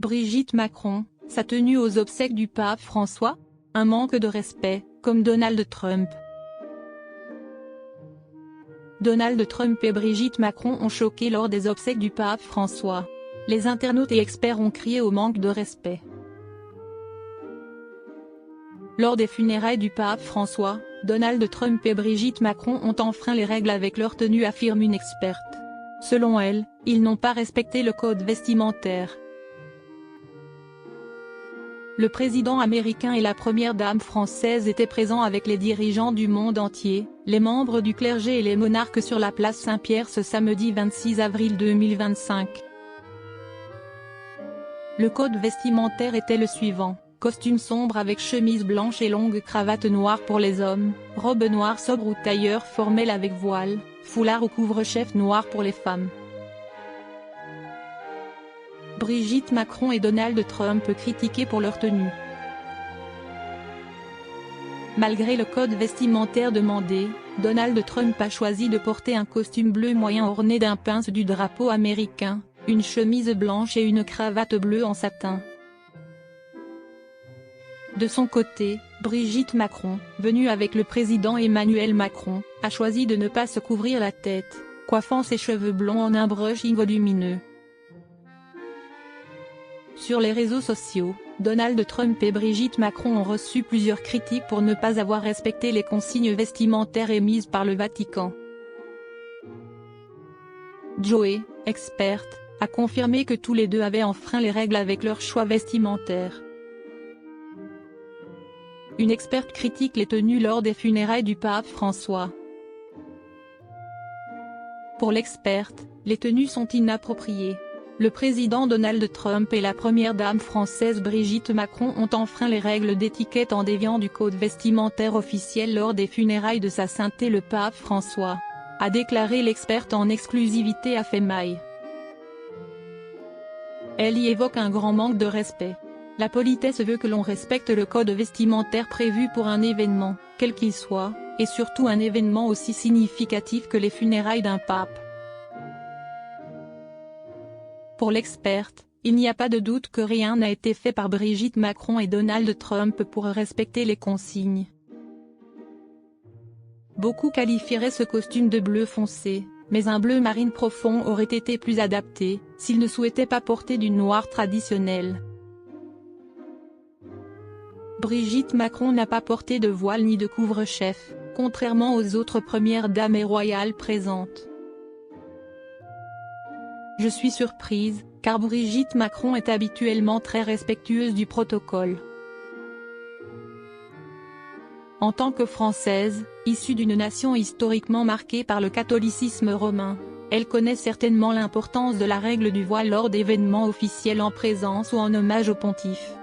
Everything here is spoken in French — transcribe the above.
Brigitte Macron, sa tenue aux obsèques du pape François? Un manque de respect, comme Donald Trump. Donald Trump et Brigitte Macron ont choqué lors des obsèques du pape François. Les internautes et experts ont crié au manque de respect. Lors des funérailles du pape François, Donald Trump et Brigitte Macron ont enfreint les règles avec leur tenue, affirme une experte. Selon elle, ils n'ont pas respecté le code vestimentaire. Le président américain et la première dame française étaient présents avec les dirigeants du monde entier, les membres du clergé et les monarques sur la place Saint-Pierre ce samedi 26 avril 2025. Le code vestimentaire était le suivant: costume sombre avec chemise blanche et longue cravate noire pour les hommes, robe noire sobre ou tailleur formel avec voile, foulard ou couvre-chef noir pour les femmes. Brigitte Macron et Donald Trump critiqués pour leur tenue. Malgré le code vestimentaire demandé, Donald Trump a choisi de porter un costume bleu moyen orné d'un pince du drapeau américain, une chemise blanche et une cravate bleue en satin. De son côté, Brigitte Macron, venue avec le président Emmanuel Macron, a choisi de ne pas se couvrir la tête, coiffant ses cheveux blonds en un brushing volumineux. Sur les réseaux sociaux, Donald Trump et Brigitte Macron ont reçu plusieurs critiques pour ne pas avoir respecté les consignes vestimentaires émises par le Vatican. Joey, experte, a confirmé que tous les deux avaient enfreint les règles avec leur choix vestimentaire. Une experte critique les tenues lors des funérailles du pape François. Pour l'experte, les tenues sont inappropriées. Le président Donald Trump et la première dame française Brigitte Macron ont enfreint les règles d'étiquette en déviant du code vestimentaire officiel lors des funérailles de sa sainteté le pape François, a déclaré l'experte en exclusivité à Femaille. Elle y évoque un grand manque de respect. La politesse veut que l'on respecte le code vestimentaire prévu pour un événement, quel qu'il soit, et surtout un événement aussi significatif que les funérailles d'un pape. Pour l'experte, il n'y a pas de doute que rien n'a été fait par Brigitte Macron et Donald Trump pour respecter les consignes. Beaucoup qualifieraient ce costume de bleu foncé, mais un bleu marine profond aurait été plus adapté, s'il ne souhaitait pas porter du noir traditionnel. Brigitte Macron n'a pas porté de voile ni de couvre-chef, contrairement aux autres premières dames et royales présentes. Je suis surprise, car Brigitte Macron est habituellement très respectueuse du protocole. En tant que Française, issue d'une nation historiquement marquée par le catholicisme romain, elle connaît certainement l'importance de la règle du voile lors d'événements officiels en présence ou en hommage au pontife.